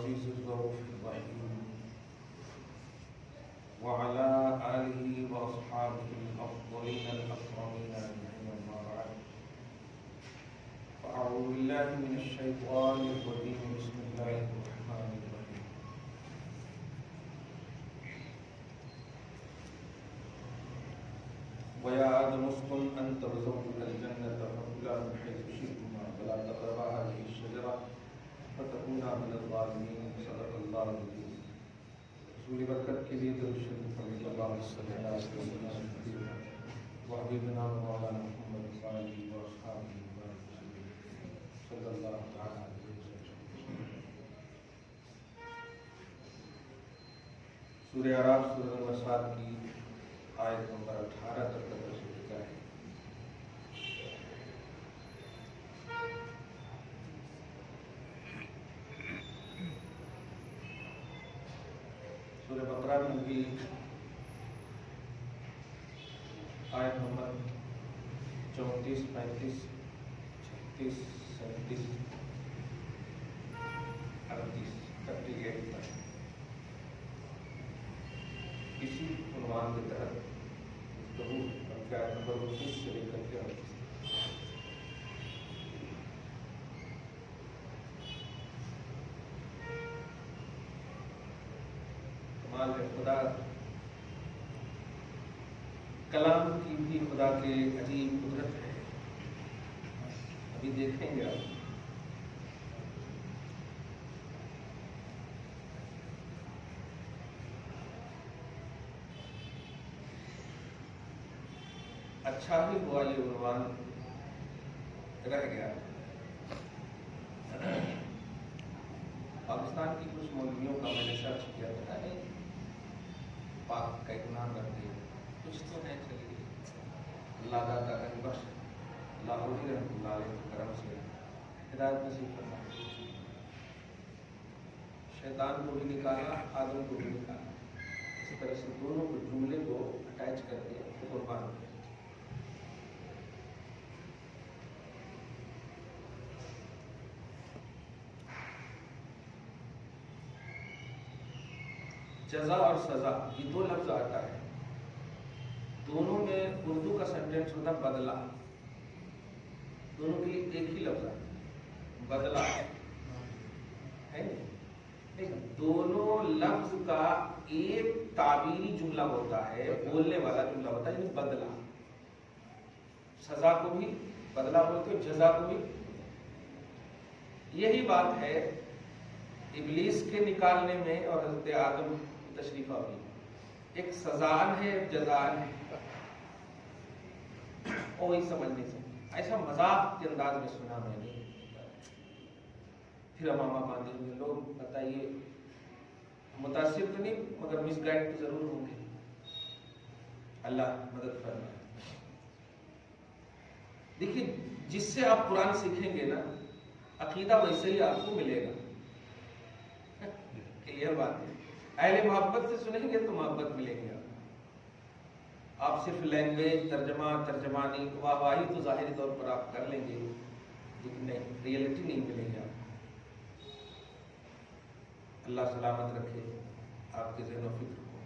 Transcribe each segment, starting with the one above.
العزيز الرؤوف الرحيم وعلى آله وأصحابه الأفضلين الأكرمين أجمعين أما بعد فأعوذ بالله من الشيطان الرجيم بسم الله الرحمن الرحيم ويا آدم اسكن أنت وزوجك الجنة فكلا من حيث شئتما ولا تقربا هذه الشجرة فتكونا من الظالمين صدق الله العظيم رسول برکت کے لیے درود شریف پڑھیں اللهم صل علی سیدنا وحبیبنا مولانا محمد صلی اللہ علیہ وسلم صلی اللہ تعالی علیہ وسلم. سورہ اعراف سورہ النساء کی آیت نمبر 18 تک کا درس ہو چکا ہے. سورہ بقرہ میں بھی آیت نمبر 34 35 36 37 38 پر اسی عنوان کے تحت گفتگو آیت نمبر 29 سے لے کر کے 38 کمال ہے خدا کلام کی بھی خدا کے عجیب قدرت ہے. ابھی دیکھیں گے آپ اچھا ہی ہوا یہ عنوان رہ گیا. پاکستان کی کچھ مولویوں کا میں نے سرچ کیا تھا نہیں پاک کا ایک نام رکھ دیا کچھ تو ہے. چلیے اللہ داتا کا بخش لاہوری رحمۃ اللہ علیہ کے کرم سے ہدایت نصیب کرنا. شیطان کو بھی نکالا آدم کو بھی نکالا. اسی طرح سے دونوں کو جملے کو اٹیچ کر کے قربان کیا. جزا اور سزا یہ دو لفظ آتا ہے. دونوں میں اردو کا سینٹینس ہوتا بدلہ. دونوں کے لیے ایک ہی لفظ آتا ہے بدلہ ہے. دونوں لفظ کا ایک تعبیری جملہ ہوتا ہے بولنے والا جملہ ہوتا ہے یعنی بدلہ. سزا کو بھی بدلہ بولتے ہو جزا کو بھی. یہی بات ہے ابلیس کے نکالنے میں اور حضرت آدم تشریف آوری. ایک سزان ہے ایک جزان ہے اور وہی سمجھ نہیں سکتے. ایسا مذاق کے انداز میں سنا میں نے. پھر امامہ باندھے ہوئے لوگ بتائیے متاثر تو نہیں مگر مس گائڈ تو ضرور ہوں گے. اللہ مدد فرمائے. دیکھیے جس سے آپ قرآن سیکھیں گے نا عقیدہ ویسے ہی آپ کو ملے گا. کلیئر بات ہے. اہل محبت سے سنیں گے تو محبت ملے گی. آپ صرف لینگویج ترجمہ ترجمانی واہی تو ظاہری طور پر آپ کر لیں گے لیکن نہیں ریئلٹی نہیں ملے گی آپ. اللہ سلامت رکھے آپ کے ذہن و فکر کو.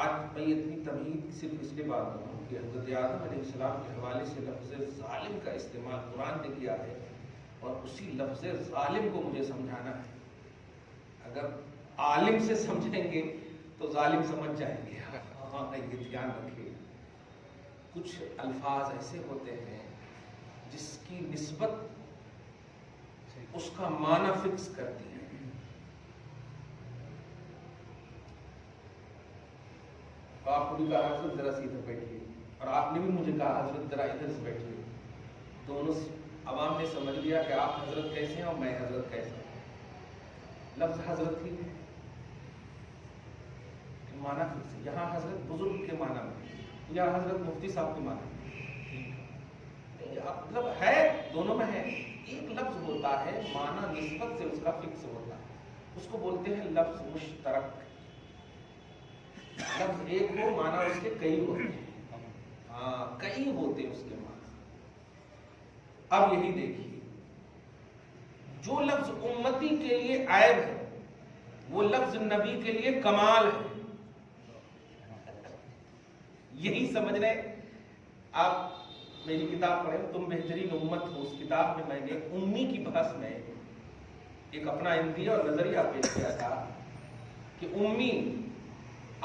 آج میں اتنی تمہید صرف اس لیے بات کروں کہ حضرت آدم علیہ السلام کے حوالے سے لفظ ظالم کا استعمال قرآن نے کیا ہے اور اسی لفظ ظالم کو مجھے سمجھانا ہے. اگر عالم سے سمجھیں گے تو ظالم سمجھ جائیں گے. ہاں یہ دھیان رکھیے. کچھ الفاظ ایسے ہوتے ہیں جس کی نسبت اس کا معنی فکس کرتی ہے. آپ کو بھی کہا حضرت ذرا سیدھے بیٹھیے اور آپ نے بھی مجھے کہا حضرت ذرا ادھر سے بیٹھیے. دونوں عوام نے سمجھ لیا کہ آپ حضرت کیسے ہیں اور میں حضرت کیسے ہوں. لفظ حضرت ہی معنی فکس ہے. یہاں حضرت بزرگ کے معنی میں یا حضرت مفتی صاحب کے معنی میں مطلب ہے دونوں میں ہے. ایک لفظ ہوتا ہے معنی نسبت سے اس کا فکس ہوتا ہے اس کو بولتے ہیں لفظ مشترک. لفظ ایک ہو معنی اس کے کئی ہوتے ہیں. ہاں کئی ہوتے ہیں اس کے معنی. اب یہی دیکھیے جو لفظ امتی کے لیے عیب ہے وہ لفظ نبی کے لیے کمال ہے. یہی سمجھ رہے. آپ میری کتاب پڑھیں تم بہترین امت ہو، اس کتاب میں میں نے امی کی بحث میں ایک اپنا اندیہ اور نظریہ پیش کیا تھا کہ امی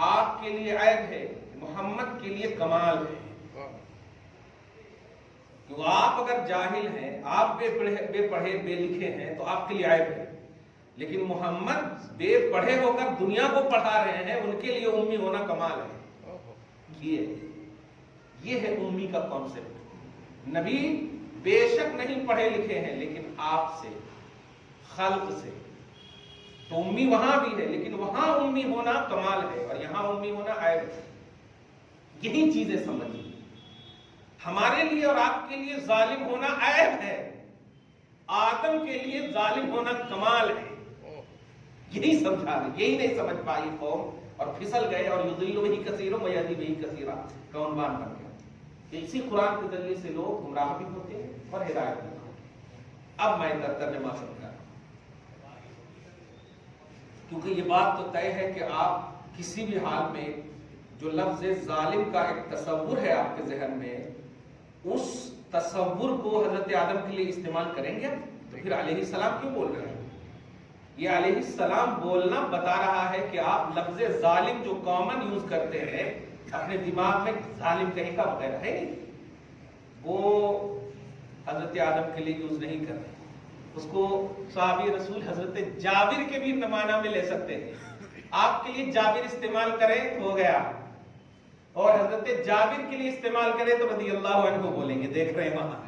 آپ کے لیے عیب ہے، محمد کے لیے کمال ہے. کہ آپ اگر جاہل ہیں، آپ بے پڑھے بے لکھے ہیں تو آپ کے لیے عیب ہے، لیکن محمد بے پڑھے ہو کر دنیا کو پڑھا رہے ہیں، ان کے لیے امی ہونا کمال ہے. یہ ہے امی کا کانسیپٹ. نبی بے شک نہیں پڑھے لکھے ہیں لیکن آپ سے، خلق سے، تو امی وہاں بھی ہے لیکن وہاں امی ہونا کمال ہے اور یہاں امی ہونا عیب ہے. یہی چیزیں سمجھیں. ہمارے لیے اور آپ کے لیے ظالم ہونا عیب ہے، آدم کے لیے ظالم ہونا کمال ہے. یہی سمجھا رہے. یہی نہیں سمجھ پائی قوم اور پھسل گئے اور یضل بہ کثیرا ویہدی بہ کثیرا کا عنوان بن گیا. کہ اسی قرآن کے ذریعے سے لوگ گمراہ بھی ہوتے ہیں اور ہدایت بھی ہوتے ہیں. اب میں ترجمہ سمجھا کیونکہ یہ بات تو طے ہے کہ آپ کسی بھی حال میں جو لفظ ظالم کا ایک تصور ہے آپ کے ذہن میں، اس تصور کو حضرت آدم کے لیے استعمال کریں گے. تو پھر علیہ السلام کیوں بول رہے ہیں؟ یہ علیہ السلام بولنا بتا رہا ہے کہ آپ لفظ ظالم جو کامن یوز کرتے ہیں اپنے دماغ میں ظالم کہیں کا وغیرہ ہے نہیں، وہ حضرت آدم کے لیے یوز نہیں کر رہے. اس کو صحابی رسول حضرت جابر کے بھی معنی میں لے سکتے ہیں. آپ کے لیے جابر استعمال کریں ہو گیا، اور حضرت جابر کے لیے استعمال کریں تو رضی اللہ عنہ بولیں گے. دیکھ رہے ہیں وہاں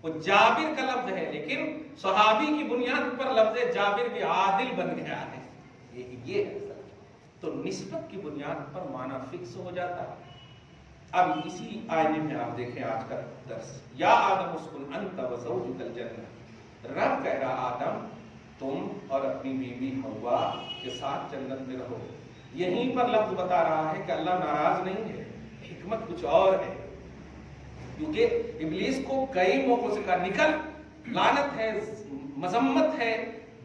وہ جابر کا لفظ ہے لیکن صحابی کی بنیاد پر لفظ جابر بھی عادل بن گیا ہے. یہ ہے تو نسبت کی بنیاد پر معنی فکس ہو جاتا ہے. اب اسی آئینے میں آپ دیکھیں آج کا درس. یا آدم اسکن انت وزوجک الجنہ. رب کہہ رہا آدم تم اور اپنی بیوی حوا کے ساتھ جنت میں رہو. یہیں پر لفظ بتا رہا ہے کہ اللہ ناراض نہیں ہے، حکمت کچھ اور ہے. کیونکہ ابلیس کو کئی موقعوں سے کہا نکل، لعنت ہے، مذمت ہے،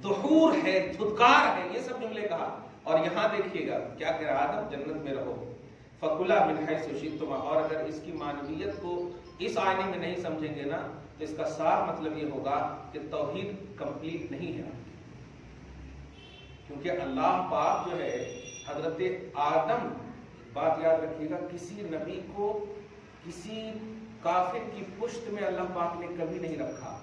دحور ہے، دھتکار ہے، یہ سب جملے کہا. اور یہاں دیکھیے گا کیا کہہ رہا آدم جنت میں رہو. فَكُلَا مِنْ حَيْثُ شِئْتُمَا. اور اگر اس کی معنویت کو اس آئینے میں نہیں سمجھیں گے نا تو اس کا صاف مطلب یہ ہوگا کہ توحید کمپلیٹ نہیں ہے. کیونکہ اللہ پاک جو ہے حضرت آدم، بات یاد رکھیے گا، کسی نبی کو کسی کافر کی پشت میں اللہ پاک نے کبھی نہیں رکھا،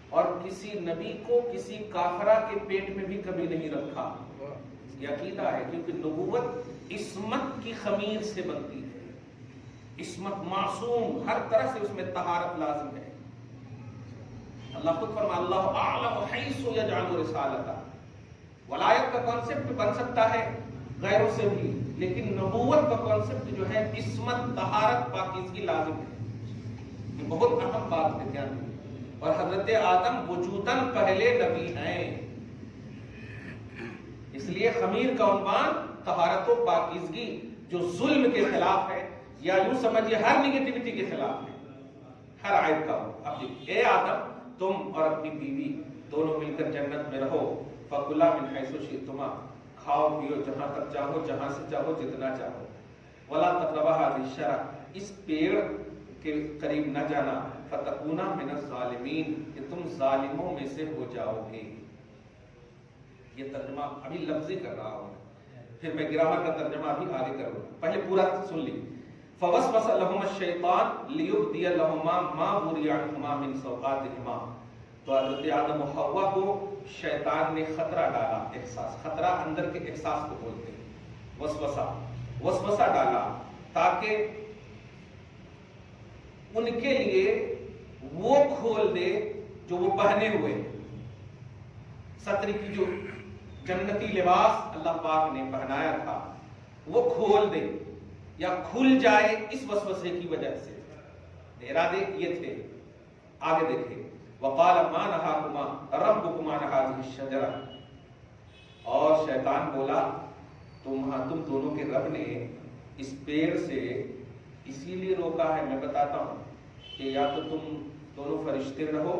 اور کسی نبی کو کسی کافرہ کے پیٹ میں بھی کبھی نہیں رکھا. یہ عقیدہ ہے کیونکہ نبوت عصمت کی خمیر سے بنتی ہے. عصمت، معصوم، ہر طرح سے اس میں طہارت لازم ہے. اللہ خود فرما اللہ اعلم حیث یجعل رسالتہ. ولایت کا کانسیپٹ بن سکتا ہے غیروں سے بھی، لیکن نبوت کا کانسیپٹ جو ہے عصمت، طہارت، پاکیزگی لازم ہے. یہ بہت اہم بات ہے دھیان میں. اور حضرت آدم وجوداً پہلے نبی ہیں، اس لیے خمیر کا عنوان طہارت و پاکیزگی جو ظلم کے خلاف ہے، یا یوں سمجھیے ہر نیگیٹیوٹی کے خلاف ہے، ہر عیب کا ہو. اب اے آدم تم اور اپنی بیوی دونوں مل کر جنت میں رہو. فَكُلَا مِنْ حَيْثُ شِئْتُمَا. کھاؤ پیو جہاں تک چاہو، جہاں سے چاہو، جتنا چاہو. وَلَا تَقْرَبَا هَٰذِهِ الشَّجَرَةَ. اس پیڑ کے قریب نہ جانا. فَتَكُونَا مِنَ الظَّالِمِينَ. کہ تم ظالموں میں سے ہو جاؤ گے. یہ ترجمہ ابھی لفظی کر رہا ہوں، پھر میں گرامر کا ترجمہ ابھی آگے کروں. پہلے پورا سن لی. فوسوس لهما الشیطان لیبدی لهما ما وري عنهما من سوآتهما. تو حضرت آدم و حوا کو شیطان نے خطرہ ڈالا. احساس، خطرہ اندر کے احساس کو بولتے ہیں. وسوسہ ڈالا تاکہ ان کے لیے وہ کھول دے جو وہ پہنے ہوئے. ستر کی جو جنتی لباس اللہ پاک نے پہنایا تھا وہ کھول دے یا کھل جائے اس وسوسے کی وجہ سے. ارادے یہ تھے. آگے دیکھیں. وقال ما نهاكما ربكما عن هذه الشجرة. اور شیطان بولا تم دونوں کے رب نے اس پیڑ سے اسی لیے روکا ہے، میں بتاتا ہوں، کہ یا تو تم دونوں فرشتے رہو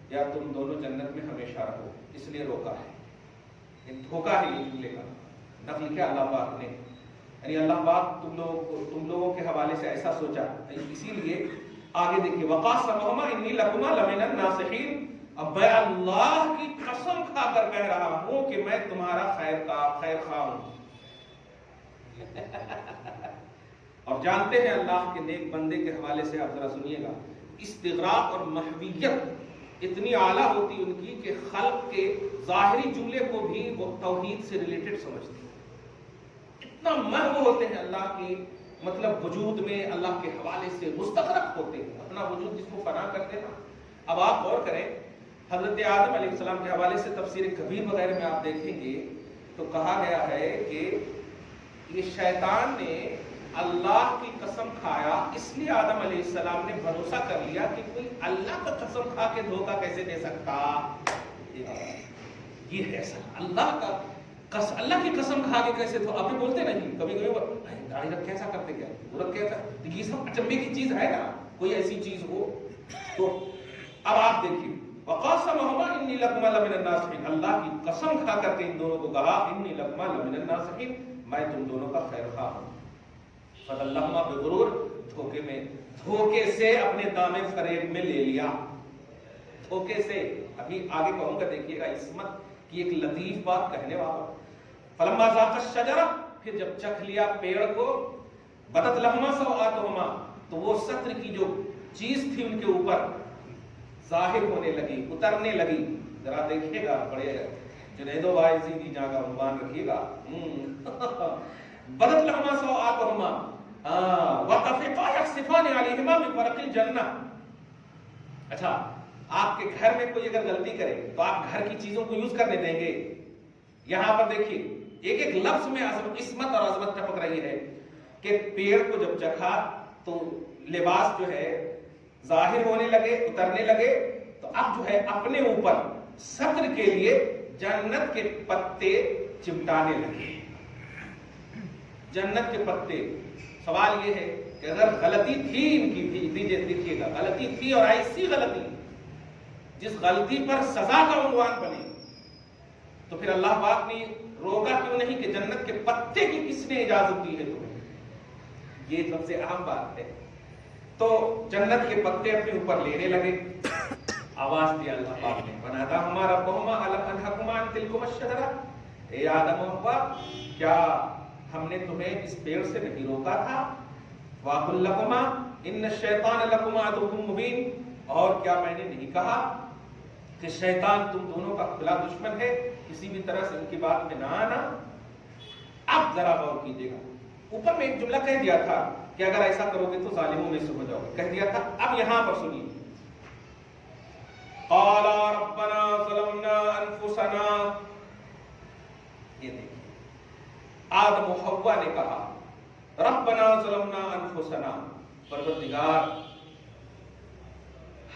یا تم دونوں جنت میں ہمیشہ رہو، اس لیے روکا ہے. دھوکا ہے یہ جملے کا، نقل کیا اللہ پاک نے، یعنی اللہ پاک تم لوگوں کے حوالے سے ایسا سوچا. اسی لیے آگے دیکھیے وقاسمہما انی لکما لمن الناصحین، اب میں اللہ کی قسم کھا کر کہہ رہا ہوں کہ میں تمہارا خیر خواہ ہوں. اور جانتے ہیں اللہ کے نیک بندے کے حوالے سے آپ ذرا سنیے گا، استغراق اور محویت اتنی اعلیٰ ہوتی ان کی کہ خلق کے ظاہری جملے کو بھی وہ توحید سے ریلیٹڈ سمجھتے ہیں. اتنا محو ہوتے ہیں اللہ کی مطلب وجود میں، اللہ کے حوالے سے مستغرق ہوتے ہیں، اپنا وجود جس کو فنا کرتے ہیں. اب آپ غور کریں، حضرت آدم علیہ السلام کے حوالے سے تفسیر کبیر وغیرہ میں آپ دیکھیں گے تو کہا گیا ہے کہ یہ شیطان نے اللہ کی قسم کھایا، اس لیے آدم علیہ السلام نے بھروسہ کر لیا کہ کوئی اللہ کا قسم کھا کے دھوکہ کیسے دے سکتا. یہ ہے اللہ کی قسم کھا کے کیسے دھو. آپ بولتے نہیں کبھی داڑھی رکھ کیسا کرتے کیا رکھ کیسا، یہ سب اچنبے کی چیز ہے نا، کوئی ایسی چیز ہو تو. اب آپ دیکھیے وقاسمہما انی لکما لمن الناصحین، اللہ کی قسم کھا کر کے ان دونوں کو کہا انی لکما لمن الناصحین، میں تم دونوں کا خیر خواہ ہوں. فدلہما بغرور، دھوکے سے اپنے دامن فریب میں لے لیا، دھوکے سے. ابھی آگے کہوں گا دیکھیے گا عصمت کی ایک لطیف بات کہنے والا. فلما ذاقا الشجرہ، پھر جب چکھ لیا پیڑ کو، بدت لہما سوآتہما، تو وہ ستر کی جو چیز تھی ان کے اوپر ظاہر ہونے لگی، اترنے لگی. ذرا دیکھیے گا، بڑے جنید و واعظین کی جگہ عنوان رکھیے گا. بدت لہما سوآتہما وطفقا یخصفان علیہما من ورق الجنہ. اچھا، آپ کے گھر میں کوئی اگر غلطی کرے تو آپ گھر کی چیزوں کو یوز کرنے دیں گے؟ یہاں پر دیکھیے ایک ایک لفظ میں عصمت اور عظمت ٹپک رہی ہے کہ پیڑ کو جب چکھا تو لباس جو ہے ظاہر ہونے لگے، اترنے لگے. تو اب جو ہے اپنے اوپر ستر کے لیے جنت کے پتے چمٹانے لگے. جنت کے پتے. سوال یہ ہے کہ اگر غلطی تھی ان کی بھی، دیکھیے گا غلطی تھی اور ایسی غلطی جس غلطی پر سزا کا عنوان بنے، تو پھر اللہ پاک نے روکا کیوں نہیں کہ جنت کے پتے کی کس نے اجازت دی ہے تمہیں؟ یہ سب سے اہم بات ہے. تو جنت کے پتے اپنے اوپر لینے لگے. آواز دیا اللہ پاک نے، وناداہما ربہما الم انہکما عن تلکما الشجرہ، اے آدم و حوا، کیا ہم نے تمہیں اس پیڑ سے نہیں روکا تھا؟ وَأَقُلْ لَكُمَا إِنَّ الشَّيْطَانَ لَكُمَا عَدُوٌّ مُّبِينٌ، اور کیا میں نے نہیں کہا کہ شیطان تم دونوں کا کھلا دشمن ہے، کسی بھی طرح سے ان کی بات میں نہ آنا. اب ذرا غور کیجیے گا، اوپر میں ایک جملہ کہہ دیا تھا کہ اگر ایسا کرو گے تو ظالموں میں سے ہو جاؤ گے، کہہ دیا تھا. اب یہاں پر سنیے، قَالَا رَبَّنَا ظَلَمْنَا أَنفُسَنَا. یہ دیکھیں آدم و حوا نے کہا ربنا ظلمنا انفسنا، پروردگار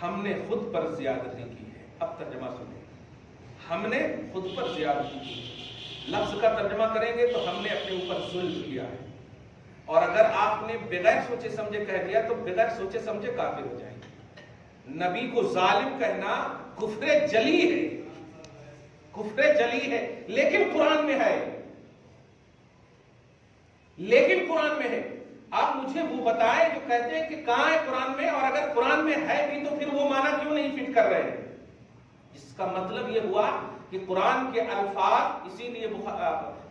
ہم نے خود پر زیادتی کی ہے. اب ترجمہ سنیں، ہم نے خود پر زیادتی کی. لفظ کا ترجمہ کریں گے تو ہم نے اپنے اوپر ظلم کیا ہے. اور اگر آپ نے بغیر سوچے سمجھے کہہ دیا تو بغیر سوچے سمجھے کافر ہو جائیں گے. نبی کو ظالم کہنا کفر جلی ہے، کفر جلی ہے. لیکن قرآن میں ہے، لیکن قرآن میں ہے. آپ مجھے وہ بتائیں جو کہتے ہیں کہ کہاں ہے قرآن میں، اور اگر قرآن میں ہے بھی تو پھر وہ معنی کیوں نہیں فٹ کر رہے ہیں؟ اس کا مطلب یہ ہوا کہ قرآن کے الفاظ، اسی لیے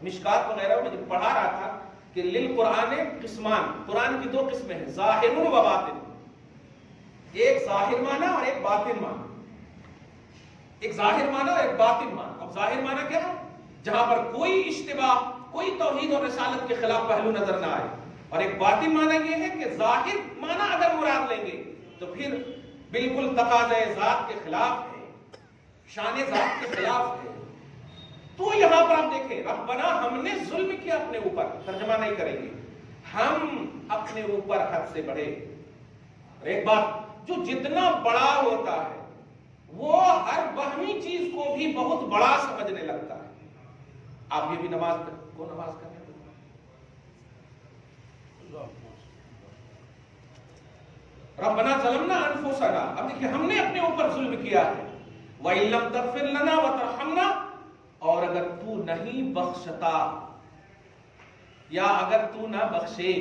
مشکات وغیرہ میں جب پڑھا رہا تھا کہ للقرآن قسمان، قرآن کی دو قسمیں ہیں، ظاہر و باطن. ایک ظاہر معنی اور ایک باطن معنی. ایک ظاہر معنی اور ایک باطن معنی. اب ظاہر معنی کیا ہے؟ جہاں پر کوئی اشتباہ، کوئی توحید اور رسالت کے خلاف پہلو نظر نہ آئے. اور ایک باطن معنی یہ ہے کہ ظاہر معنی اگر مراد لیں گے تو پھر بالکل تقاضۂ ذات کے خلاف ہے، شان ذات کے خلاف ہے. تو یہاں پر آپ دیکھیں ربنا ہم نے ظلم کیا اپنے اوپر. ترجمہ نہیں کریں گے، ہم اپنے اوپر حد سے بڑھے. اور ایک بات، جو جتنا بڑا ہوتا ہے وہ ہر وہمی چیز کو بھی بہت بڑا سمجھنے لگتا ہے. آپ یہ بھی نماز کو نماز کرنے ربنا ظلمنا انفسنا. اب دیکھیے ہم نے اپنے اوپر ظلم کیا ہے. وَإِن لَّمْ تَغْفِرْ لَنَا وَتَرْحَمْنَا، اور اگر تو نہیں بخشتا یا اگر تو نہ بخشے،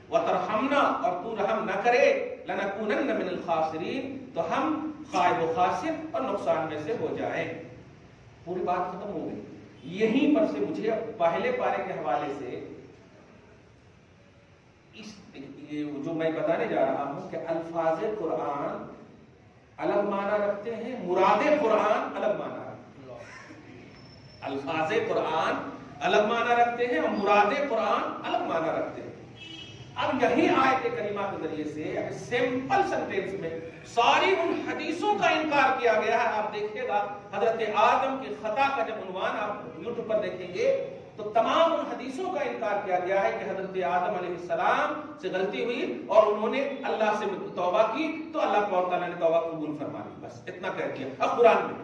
وَتَرْحَمْنَا، اور تو رحم نہ کرے، لَنَكُونَنَّ مِنَ الْخَاسِرِينَ، تو ہم خائب و خاسر اور نقصان میں سے ہو جائیں۔ پوری بات ختم ہو گئی۔ یہیں پر سے مجھے پہلے پارے کے حوالے سے جو میں بتانے جا رہا ہوں کہ الفاظ قرآن الگ معنی رکھتے ہیں، مراد قرآن الگ معنی رکھتے ہیں۔ الفاظ قرآن الگ معنی رکھتے ہیں اور مراد قرآن الگ معنی رکھتے ہیں۔ اب یہی آیت کریمہ کے ذریعے سے سمپل سینٹینس میں ساری ان حدیثوں کا انکار کیا گیا ہے۔ آپ دیکھیے گا حضرت آدم کی خطا کا جب عنوان آپ یوٹیوب پر دیکھیں گے تو تمام ان حدیثوں کا انکار کیا گیا ہے کہ حضرت آدم علیہ السلام سے غلطی ہوئی اور انہوں نے اللہ سے توبہ کی تو اللہ تعالیٰ نے توبہ قبول فرما لی، بس اتنا کہہ دیا۔ اب قرآن میں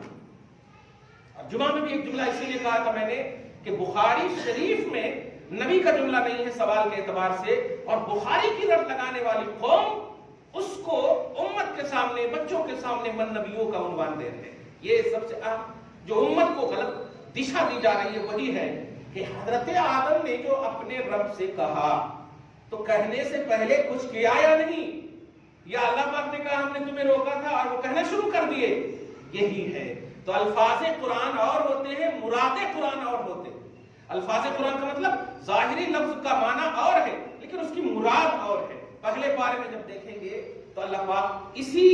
اب جمعہ میں بھی ایک جملہ اسی لیے کہا تھا میں نے کہ بخاری شریف میں نبی کا جملہ نہیں ہے سوال کے اعتبار سے، اور بخاری کی رٹ لگانے والی قوم اس کو امت کے سامنے، بچوں کے سامنے من نبیوں کا عنوان دے رہے ہیں۔ یہ سب سے اہم جو امت کو غلط دشا دی جا رہی ہے وہی ہے کہ حضرت آدم نے جو اپنے رب سے کہا تو کہنے سے پہلے کچھ کیا یا نہیں، یا اللہ پاک نے کہا ہم نے تمہیں روکا تھا اور وہ کہنا شروع کر دیے، یہی ہے۔ تو الفاظ قرآن اور ہوتے ہیں، مراد قرآن اور ہوتے ہیں۔ الفاظ قرآن کا مطلب ظاہری لفظ کا معنی اور ہے لیکن اس کی مراد اور ہے۔ پہلے پارے میں جب دیکھیں گے تو اللہ پاک اسی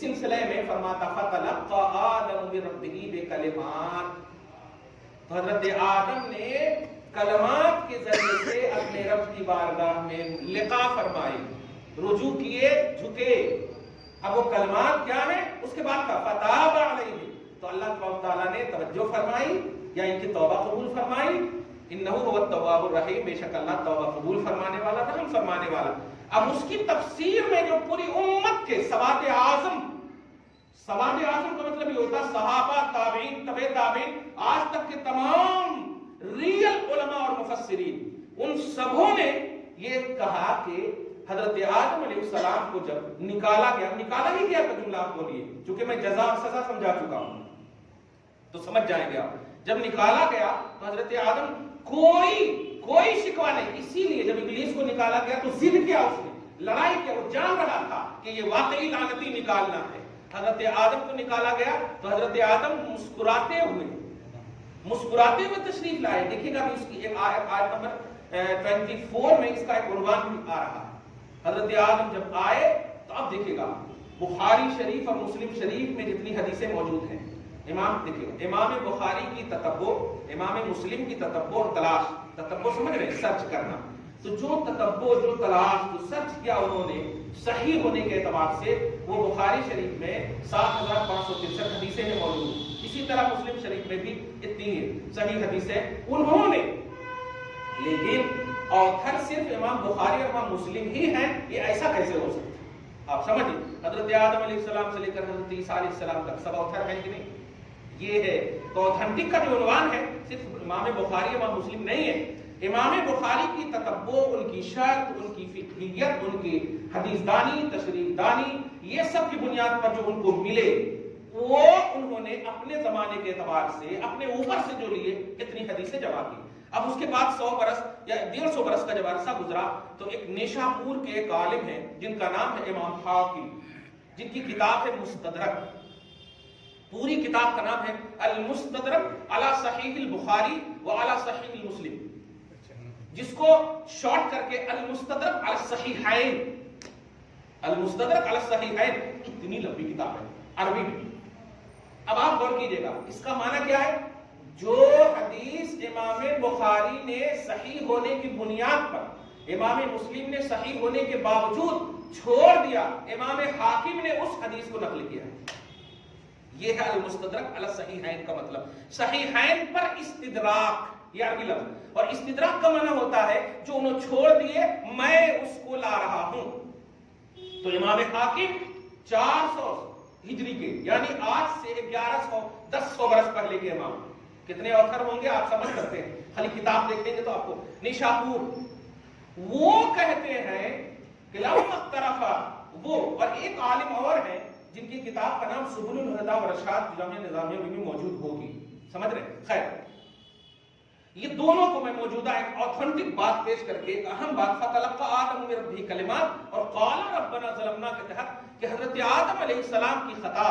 سلسلے میں فرماتا فَتَلَقَّى آدَمُ مِن رَبِّهِ بِكَلِمَاتٍ، تو حضرت آدم نے کلمات کے ذریعے سے اپنے رب کی بارگاہ میں لقاء فرمائی، رجوع کیے، جھکے۔ اب وہ کلمات کیا ہیں؟ اس کے بعد کا فَتَابَ عَلَيْهِ، تو اللہ تعالیٰ نے توجہ فرمائی یا ان کی توبہ قبول فرمائی۔ انہو هو التواب الرحیم، بے شک اللہ توبہ قبول فرمانے والا، رحم فرمانے والا۔ اب اس کی تفسیر میں جو پوری امت کے سواد اعظم، سواد اعظم کا مطلب یہ ہوتا ہے صحابہ، تابعین، تبع تابعین، آج تک کے تمام ریل علماء اور مفسرین، ان سبوں نے یہ کہا کہ حضرت آدم علیہ السلام کو جب نکالا گیا، نکالا ہی گیا کا جملہ آپ بولیے چونکہ میں جزا اور سزا سمجھا چکا ہوں تو سمجھ جائیں گے آپ۔ جب نکالا گیا تو حضرت آدم کوئی شکوہ نہیں، اسی لیے جب ابلیس کو نکالا گیا تو ضد کیا، اس نے لڑائی کیا، وہ جان رہا تھا کہ یہ واقعی لعنتی نکالنا ہے۔ حضرت آدم کو نکالا گیا تو حضرت آدم مسکراتے ہوئے تشریف لائے۔ دیکھیے گا اس کی ایک آیت نمبر 24 میں اس کا ایک عنوان بھی آ رہا ہے۔ حضرت آدم جب آئے تو اب دیکھیے گا بخاری شریف اور مسلم شریف میں جتنی حدیثیں موجود ہیں، امام بخاری کی تتبع، امام مسلم کی تتبع اور تلاش، تتبع سمجھ رہے ہیں، سرچ کرنا، تو جو تتبع، جو تلاش، جو سرچ کیا انہوں نے صحیح ہونے کے اعتبار سے وہ بخاری شریف میں 7563 حدیثیں ہیں موجود، اسی طرح مسلم شریف میں بھی اتنی صحیح حدیثیں انہوں نے، لیکن آتھر صرف امام بخاری اور امام مسلم ہی ہیں، یہ ایسا کیسے ہو سکتا ہے؟ آپ سمجھیں، حضرت آدم علیہ السلام سے لے کر حضرت عیسیٰ علیہ السلام تک سب آتھر ہیں کہ نہیں؟ یہ ہے تو اوتھینٹک کا جو عنوان ہے صرف امام بخاری امام مسلم نہیں ہے، امام بخاری کی تتبع، ان کی شرط، ان کی فقہیت، ان کی حدیث دانی، تشریح دانی، یہ سب کی بنیاد پر جو ان کو ملے وہ انہوں نے اپنے زمانے کے اعتبار سے اپنے اوپر سے جو لیے اتنی حدیثیں جمع کی۔ اب اس کے بعد 100 برس یا 150 برس کا جب عرصہ گزرا تو ایک نیشاپور کے ایک عالم ہیں جن کا نام ہے امام حاکم، جن کی کتاب ہے مستدرک، پوری کتاب کا نام ہے المستدرک علی صحیح البخاری و علی صحیح المسلم، جس کو شارٹ کر کے المستدرک علی الصحیحین، المستدرک علی الصحیحین، اتنی لمبی کتاب ہے عربی میں۔ اب آپ غور کیجئے گا اس کا معنی کیا ہے؟ جو حدیث امام بخاری نے صحیح ہونے کی بنیاد پر امام مسلم نے صحیح ہونے کے باوجود چھوڑ دیا، امام حاکم نے اس حدیث کو نقل کیا۔ یہ ہے المستدرک علی الصحیحین کا مطلب، صحیحین پر استدراک، یہ عربی لفظ، اور استدراک کا معنی ہوتا ہے جو انہوں چھوڑ دیے میں اس کو لا رہا ہوں۔ تو امام حاکم 400 ہجری کے یعنی آج سے 1100 برس پہلے کے امام، کتنے آتھر ہوں گے آپ سمجھ سکتے ہیں، خالی کتاب دیکھیں گے تو آپ کو۔ نیشاپور وہ کہتے ہیں کہ لما اختلف، وہ اور ایک عالم اور ہیں جن کی کتاب کا نام سبل الہدى والرشاد جامعہ نظامیہ میں بھی موجود ہوگی. سمجھ رہے ہیں؟ خیر، یہ دونوں کو میں موجودہ ایک آتھنٹک بات پیش کر کے ایک اہم بات فَتَلَقَّىٰ آدَمُ مِن رَبِّهِ كَلِمَاتٍ اور قَالَ رَبَّنَا ظَلَمْنَا کے تحت کہ حضرت آدم علیہ السلام کی خطا،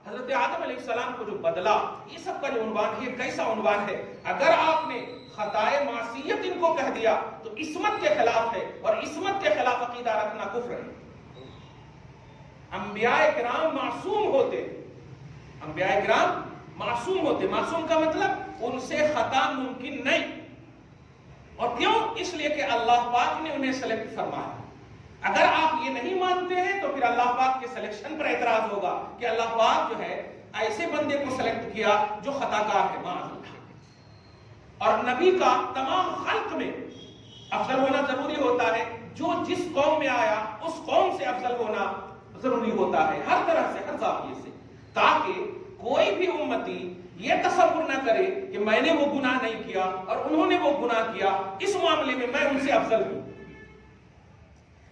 حضرت آدم علیہ السلام کو جو بدلا، یہ سب کا جو عنوان ہے کیسا عنوان ہے؟ اگر آپ نے خطائے معصیت ان کو کہہ دیا تو عصمت کے خلاف ہے، اور عصمت کے خلاف عقیدہ رکھنا کفر ہے. انبیاء کرام معصوم ہوتے، انبیاء کرام معصوم ہوتے. معصوم کا مطلب ان سے خطا ممکن نہیں. اور کیوں؟ اس لیے کہ اللہ پاک نے انہیں سلیکٹ فرمایا. اگر آپ یہ نہیں مانتے ہیں تو پھر اللہ پاک کے سلیکشن پر اعتراض ہوگا کہ اللہ پاک جو ہے ایسے بندے کو سلیکٹ کیا جو خطا کار ہے. معاذ اللہ. اور نبی کا تمام خلق میں افضل ہونا ضروری ہوتا ہے. جو جس قوم میں آیا اس قوم سے افضل ہونا ضروری ہوتا ہے، ہر طرح سے، ہر زاویے سے، تاکہ کوئی بھی امتی یہ تصور نہ کرے کہ میں نے وہ گناہ نہیں کیا اور انہوں نے وہ گناہ کیا، اس معاملے میں میں ان سے افضل ہوں.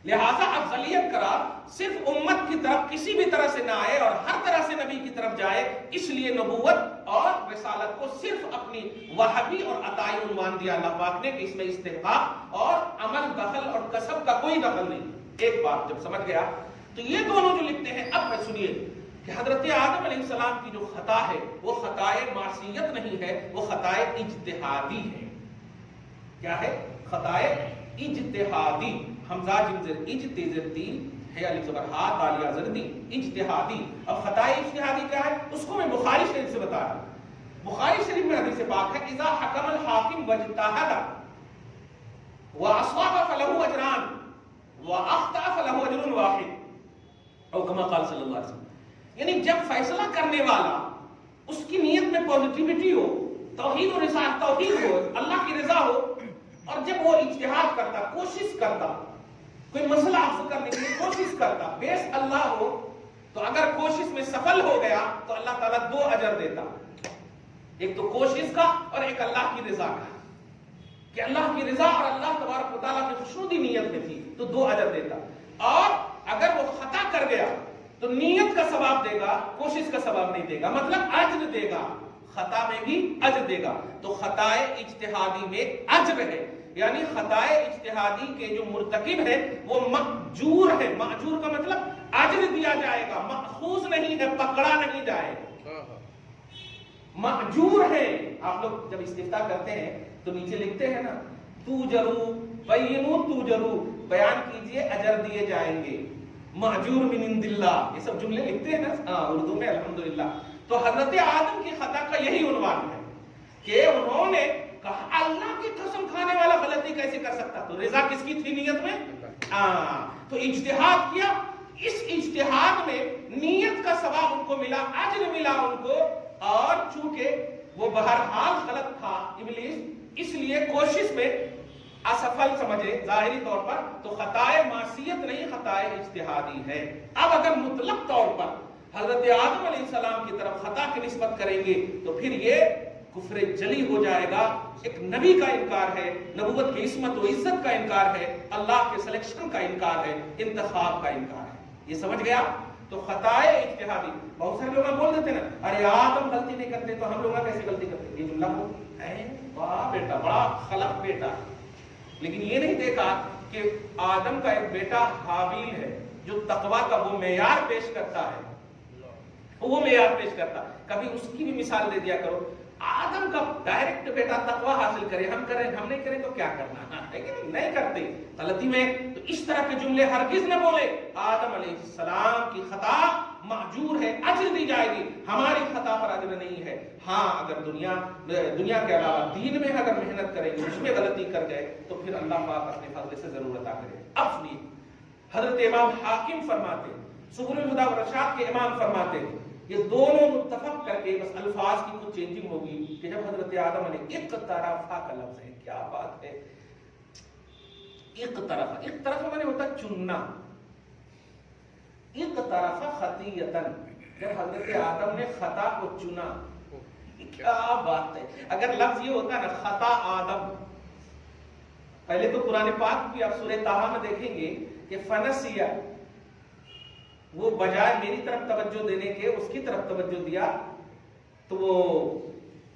لہذا افضلیت قرار صرف امت کی طرف کسی بھی طرح سے نہ آئے اور ہر طرح سے نبی کی طرف جائے. اس لیے نبوت اور رسالت کو صرف اپنی وحبی اور عطائی عنوان دیا اللہ پاک نے کہ اس میں استحقاق اور عمل دخل اور کسب کا کوئی دخل نہیں. ایک بات جب سمجھ گیا تو یہ دونوں جو لکھتے ہیں، اب میں سنیے کہ حضرت آدم علیہ السلام کی جو خطا ہے وہ خطائے معصیت نہیں ہے، وہ خطائے اجتہادی ہے. کیا ہے؟ خطائے اجتہادی. حمزہ جیم زیر اجت زیر تین ہے، الف زبر ہا دالیا زردی، اجتہادی. اب خطائے اجتہادی کیا ہے اس کو میں بخاری شریف سے بتا رہا ہوں. بخاری شریف میں حدیث پاک ہے اذا حکم الحاکم واجتہد واصاب فله اجران واخطأ فله اجر واحد او کما قال صلی اللہ علیہ وسلم. یعنی جب فیصلہ کرنے والا اس کی نیت میں پازیٹیوٹی ہو، توحید و رسالت، توحید ہو، اللہ کی رضا ہو، اور جب وہ اجتہاد کرتا، کوشش کرتا، کوئی مسئلہ حاصل کرنے کی کوشش کرتا، بیس اللہ ہو، تو اگر کوشش میں سفل ہو گیا تو اللہ تعالیٰ 2 اجر دیتا. ایک تو کوشش کا اور ایک اللہ کی رضا کا، کہ اللہ کی رضا اور اللہ تبارک و تعالیٰ کی خوشنودی نیت میں تھی تو 2 اجر دیتا. اور اگر وہ خطا کر گیا تو نیت کا ثواب دے گا، کوشش کا ثواب نہیں دے گا، مطلب اجر دے گا، خطا میں بھی اجر دے گا. تو خطائے اجتہادی میں اجر ہے، یعنی خطائے اجتہادی کے جو مرتکب ہے وہ مأجور ہے. مأجور کا مطلب اجر دیا جائے گا، مأخوذ نہیں ہے، پکڑا نہیں جائے گا، مأجور ہے. آپ لوگ جب استفتاء کرتے ہیں تو نیچے لکھتے ہیں نا توجرو بینو توجرو، بیان کیجئے اجر دیے جائیں گے، مأجور من عند اللہ، یہ سب جملے لکھتے ہیں نا اردو میں الحمدللہ. تو حضرت آدم کی خطا کا یہی عنوان ہے کہ انہوں نے کہا اللہ کی قسم کھانے والا غلطی کیسے کر سکتا؟ تو رضا کس کی تھی نیت میں؟ تو اجتہاد کیا. اس اجتہاد میں نیت کا ثواب ان کو ملا، اجر ملا ان کو. اور چونکہ وہ بہرحال غلط تھا ابلیس، اس لیے کوشش میں اسفل سمجھے ظاہری طور پر، تو خطائے معصیت نہیں، خطائے اجتہادی ہے. اب اگر مطلق طور پر حضرت آدم علیہ السلام کی طرف خطا کی نسبت کریں گے تو پھر یہ کفر جلی ہو جائے گا. ایک نبی کا انکار ہے، نبوت کی عصمت و عزت کا انکار ہے، اللہ کے سلیکشن کا انکار ہے، انتخاب کا انکار ہے. یہ سمجھ گیا؟ تو خطائے اجتہادی، بہت سارے لوگ بول دیتے نا ارے آدم غلطی نہیں کرتے تو ہم لوگ کیسے غلطی کرتے؟ یہ جملہ واہ بیٹا بڑا خلق بیٹا، لیکن یہ نہیں دیکھا کہ آدم کا ایک بیٹا حابیل ہے جو تقوی کا وہ معیار پیش کرتا ہے، وہ معیار پیش کرتا. کبھی اس کی بھی مثال دے دیا کرو. آدم کا ڈائریکٹ بیٹا تقوی حاصل کرے، ہم کریں، ہم نہیں کریں تو کیا کرنا ہے کہ نہیں کرتے غلطی میں. تو اس طرح کے جملے ہرگز نہ بولے. آدم علیہ السلام کی خطا معجور ہے، اجر دی جائے گی، ہماری خطا پر اجر نہیں ہے. ہاں اگر دنیا کے علاوہ دین میں اگر محنت کریں گے، اس میں غلطی کر گئے تو پھر اللہ پاک اپنے فضل سے ضرور عطا کرے. اب سنیے حضرت امام حاکم فرماتے، سبل الہدی والرشاد کے امام فرماتے، یہ دونوں متفق کر کے بس الفاظ کی کچھ چینجنگ ہوگی کہ جب حضرت آدم نے اقترفا کا لفظ ہے، کیا بات ہے، اقترفا میں نے ہوتا چننا، اقترفا خطیئتن، جب حضرت آدم نے خطا کو چنا، کیا بات ہے. اگر لفظ یہ ہوتا نا خطا آدم، پہلے تو قرآن پاک بھی آپ سورہ طٰہٰ میں دیکھیں گے کہ فنسیہ، وہ بجائے میری طرف توجہ دینے کے اس کی طرف توجہ دیا تو وہ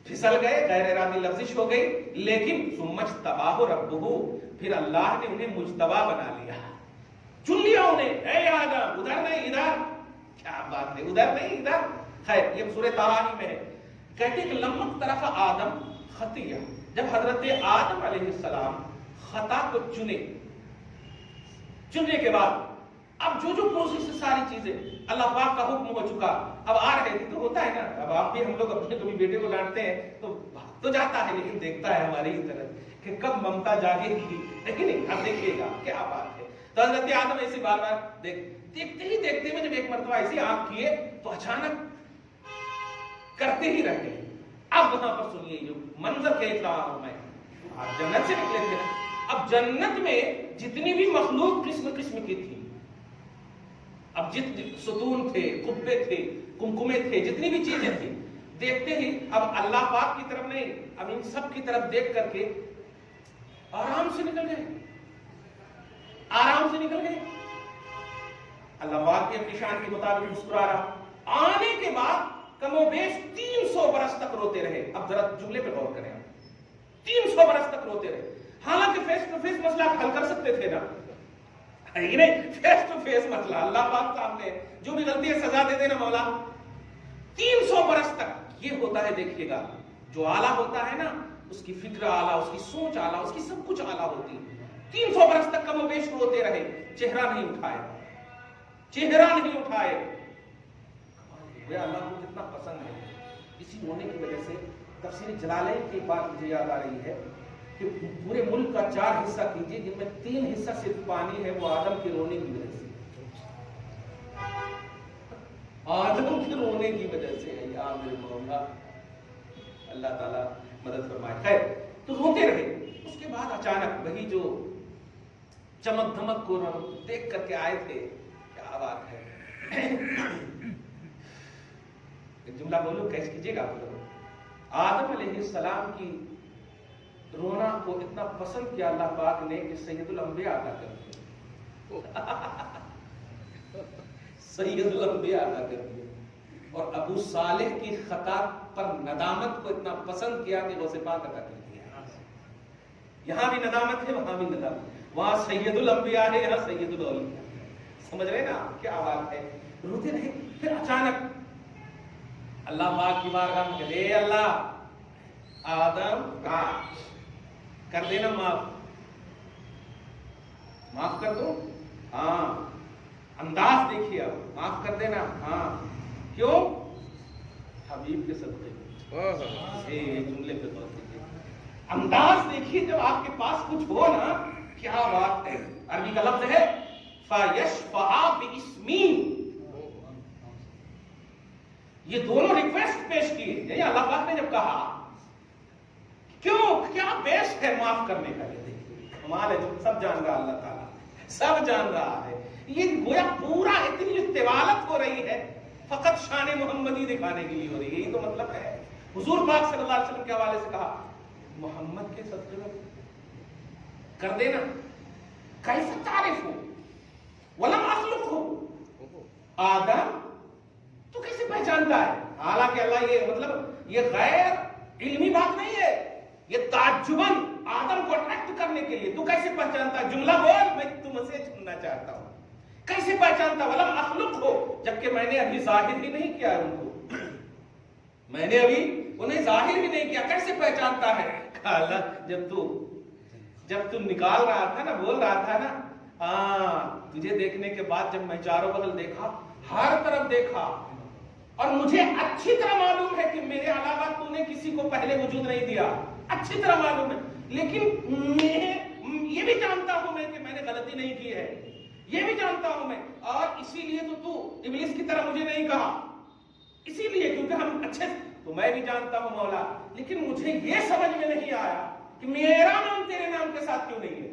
پھسل گئے، غیر ارادی لفزش ہو گئی، لیکن ثم اجتباہ ربہ، پھر اللہ نے انہیں مجتبی بنا لیا، چن لیا انہیں، اے آدم ادھر نہیں ادھر، کیا بات ہے، ادھر نہیں ادھر. خیر یہ سورہ طٰہٰ میں ہے. کہتے ہیں کہ لما اقترف آدم خطیہ، جب حضرت آدم علیہ السلام خطا کو چننے کے بعد اب جو پروسیس سے ساری چیزیں اللہ پاک کا حکم ہو چکا، اب آ رہے تھے تو ہوتا ہے نا، اب آپ بھی ہم لوگ اپنے کبھی بیٹے کو ڈانٹتے ہیں تو بھاگ تو جاتا ہے لیکن دیکھتا ہے ہماری ہی طرح کہ کب ممتا جاگے گی، لیکن نہیں اب دیکھیے گا کیا بات ہے. تو حضرت آدم ایسے بار بار دیکھتے ہوئے جب ایک مرتبہ ایسی آنکھ کیے تو اچانک کرتے ہی رہ گئے. اب وہاں پر سنیے جو منظر کہہ رہا ہوں میں، آپ جنت سے نکلے تھے نا، اب جنت میں جتنی بھی مخلوق قسم قسم کی تھی، اب ستون تھے، قبے تھے، کمکمے تھے، جتنی بھی چیزیں تھیں، دیکھتے ہی اب اللہ پاک کی طرف نہیں، اب ان سب کی طرف دیکھ کر کے آرام سے نکل گئے، آرام سے نکل گئے. اللہ پاک کے اپنی شان کے مطابق مسکرا رہا. آنے کے بعد کم و بیش 300 برس تک روتے رہے. اب ذرا جملے پہ غور کریں، 300 برس تک روتے رہے. حالانکہ فیس ٹو فیس مسئلہ حل کر سکتے تھے نا، فیس ٹو فیس مسئلہ اللہ پاک سامنے، جو بھی غلطی ہے سزا دے دینا مولا. 300 برس تک یہ ہوتا ہے. دیکھیے گا جو اعلیٰ ہوتا ہے نا، اس کی فکر اعلیٰ، اس کی سوچ اعلیٰ، اس کی سب کچھ اعلیٰ ہوتی ہے. 300 برس تک کم و بیش روتے رہے، چہرہ نہیں اٹھائے، چہرہ نہیں اٹھائے. اللہ کو کتنا پسند ہے. اسی رونے کی وجہ سے تفسیر جلالین کی بات مجھے یاد آ رہی ہے کہ پورے ملک کا 4 حصہ کیجئے، جن میں 3 حصہ صرف پانی ہے، وہ آدم کے رونے کی وجہ سے، آدم کے رونے کی وجہ سے ہے. یا میرے مولا اللہ تعالیٰ مدد فرمائے. خیر تو روتے رہے. اس کے بعد اچانک وہی جو چمک دھمک کو دیکھ کر کے آئے تھے، کیا بات ہے. جملہ بولو کیش کیجئے گا. آدم علیہ السلام کی رونا کو اتنا پسند کیا اللہ پاک نے کہ سید الانبیاء ادا کر دیا، سید الانبیاء ادا کر دیا. اور ابو صالح کی خطا پر ندامت کو اتنا پسند کیا کہ غوث پاک ادا کر دیا. یہاں بھی ندامت ہے، وہاں بھی ندامت، وہاں سید الانبیاء ہے، یہاں سید الاولیاء. سمجھ رہے نا کیا بات ہے. روتے رہے. پھر اچانک اللہ پاک کی بارگاہ میں کہ اے اللہ، آدم کر دینا معاف کر دو. ہاں انداز دیکھیے، اب معاف کر دینا. ہاں کیوں؟ حبیب کے صدقے. جملے پہ غور کیجیے، انداز دیکھیے. جب آپ کے پاس کچھ ہو نا، کیا بات ہے. عربی کا لفظ ہے فَيَشْفَعَ بِإِسْمِي. یہ دونوں ریکویسٹ پیش کی. یعنی اللہ پاک نے جب کہا کیوں، کیا بیس ہے معاف کرنے کا. یہ دیکھیے کمال ہے، جو سب جان رہا اللہ تعالیٰ، سب جان رہا ہے. یہ گویا پورا اتنی استوالت ہو رہی ہے فقط شان محمدی دکھانے کے لیے ہو رہی ہے. یہی تو مطلب ہے. حضور پاک صلی اللہ علیہ وسلم کے حوالے سے کہا محمد کے صدقے میں کر دینا. کیف تعرف ولم اخلقه آدم، تو کیسے پہچانتا ہے. حالانکہ اللہ یہ مطلب یہ غیر علمی بات نہیں ہے، یہ تعجباً آدم کو اٹریکٹ کرنے کے لیے. تو کیسے پہچانتا ہے؟ جملہ بول، میں تم سے سننا چاہتا ہوں. کیسے پہچانتا؟ ولم اخلقه، جبکہ میں نے ابھی ظاہر ہی نہیں کیا ان کو، میں نے ابھی انہیں ظاہر بھی نہیں کیا. کیسے پہچانتا ہے؟ کہا جب تو نکال رہا تھا نا، بول رہا تھا نا، ہاں تجھے دیکھنے کے بعد جب میں چاروں بغل دیکھا، ہر طرف دیکھا، اور مجھے اچھی طرح معلوم ہے کہ میرے علاوہ تو نے کسی کو پہلے وجود نہیں دیا، اچھی طرح معلوم ہے. لیکن یہ بھی جانتا ہوں میں کہ میں نے غلطی نہیں کی ہے، یہ بھی جانتا ہوں میں. اور اسی لیے تو ابلیس کی طرح مجھے نہیں کہا، اسی لیے کیونکہ ہم اچھے، تو میں بھی جانتا ہوں مولا. لیکن مجھے یہ سمجھ میں نہیں آیا کہ میرا نام تیرے نام کے ساتھ کیوں نہیں ہے،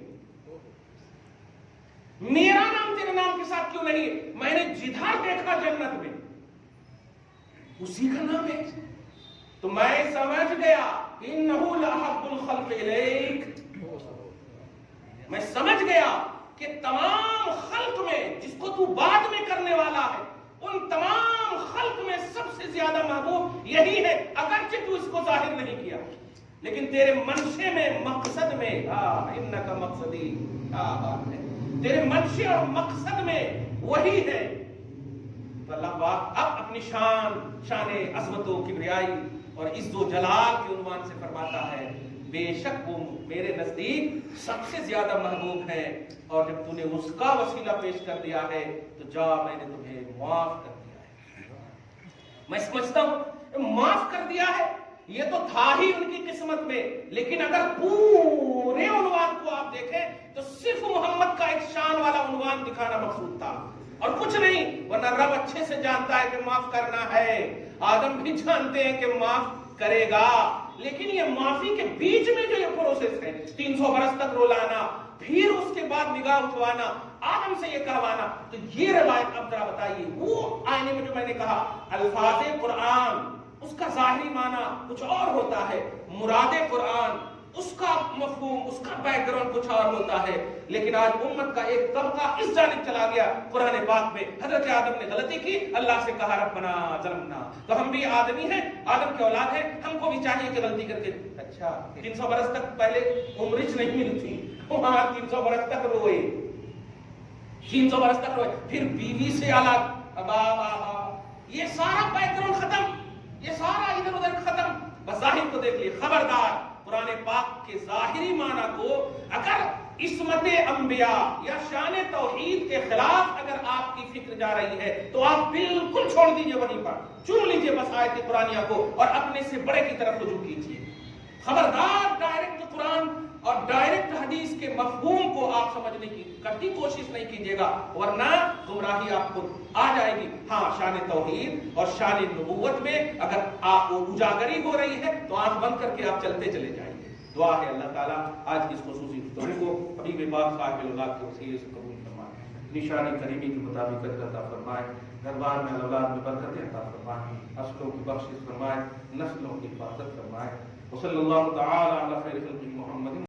میرا نام تیرے نام کے ساتھ کیوں نہیں ہے. میں نے جدھر دیکھا جنت میں اسی کا نام ہے. تو میں سمجھ گیا انہ لأحب الخلق الیک، میں سمجھ گیا کہ تمام خلق میں جس کو تو بعد میں کرنے والا ہے ان تمام خلق میں سب سے زیادہ محبوب یہی ہے، اگرچہ تو اس کو ظاہر نہیں کیا لیکن تیرے منشے میں مقصد میں انکا مقصدی بات ہے، تیرے منشے اور مقصد میں وہی ہے۔ تو اللہ پاک اب اپنی شان عظمت و کبریائی اور عز و جلال کے عنوان سے فرماتا ہے بے شک وہ میرے نزدیک سب سے زیادہ محبوب ہے، اور جب تو نے اس کا وسیلہ پیش کر دیا ہے تو جا میں نے تمہیں معاف کر دیا ہے۔ میں سمجھتا ہوں معاف کر دیا ہے یہ تو تھا ہی ان کی قسمت میں، لیکن اگر پورے عنوان کو آپ دیکھیں تو صرف محمد کا ایک شان والا عنوان دکھانا مقصود تھا اور کچھ نہیں، ورنہ رب اچھے سے جانتا ہے کہ معاف کرنا ہے، آدم بھی جانتے ہیں کہ معاف کرے گا، لیکن یہ معافی کے بیچ میں جو یہ پروسیس ہے 300 برس تک رولانا، پھر اس کے بعد نگاہ اٹھوانا، آدم سے یہ کہوانا، تو یہ روایت اب ذرا بتائیے وہ آئینے میں جو میں نے کہا الفاظ قرآن اس کا ظاہری معنی کچھ اور ہوتا ہے، مراد قرآن اس کا مفہوم اس کا بیک گراؤنڈ کچھ اور ہوتا ہے، لیکن آج امت کا ایک طبقہ اس جانب چلا گیا۔ قرآن پاک میں حضرت آدم نے غلطی کی، اللہ سے کہا ربنا ظلمنا، تو ہم بھی آدمی ہیں، آدم کی اولاد ہیں، ہم کو بھی چاہیے کہ غلطی کر کے اچھا 300 برس تک پہلے عمرچ نہیں ملتی، وہاں 300 برس تک روئے، 300 برس تک روئے، پھر بیوی سے الگ، یہ سارا بیک گراؤنڈ ختم، یہ سارا ادھر ادھر ختم، بس ظاہر کو دیکھ لیے۔ خبردار قرآن پاک کے ظاہری معنی کو اگر عصمت انبیاء یا شان توحید کے خلاف اگر آپ کی فکر جا رہی ہے تو آپ بالکل چھوڑ دیجئے، وہیں پر چن لیجئے بس آیت قرآنیہ کو اور اپنے سے بڑے کی طرف رجوع کیجئے۔ خبردار ڈائریکٹ قرآن اور ڈائریکٹ حدیث کے مفہوم کو آپ سمجھنے کی کبھی کوشش نہیں کیجیے گا، ورنہ گمراہی آپ کو آ جائے گی۔ ہاں شان توحید اور شان نبوت میں اگر آپ اجاگری ہو رہی ہے تو آنکھ بند کر کے آپ چلتے چلے جائیں گے۔ دعا ہے اللہ تعالیٰ آج کی اس خصوصی گفتگو کو حبیب پاک صاحب الغاز کے وسیلے سے قبول فرمائے، نشانی کریمی کے مطابق عطا فرمائے، دربار میں اولاد میں برکتیں عطا فرمائے، نسلوں کی بخشش فرمائے، نسلوں کی حفاظت فرمائے۔ وصلی اللہ تعالی علی خیر خلقہ محمد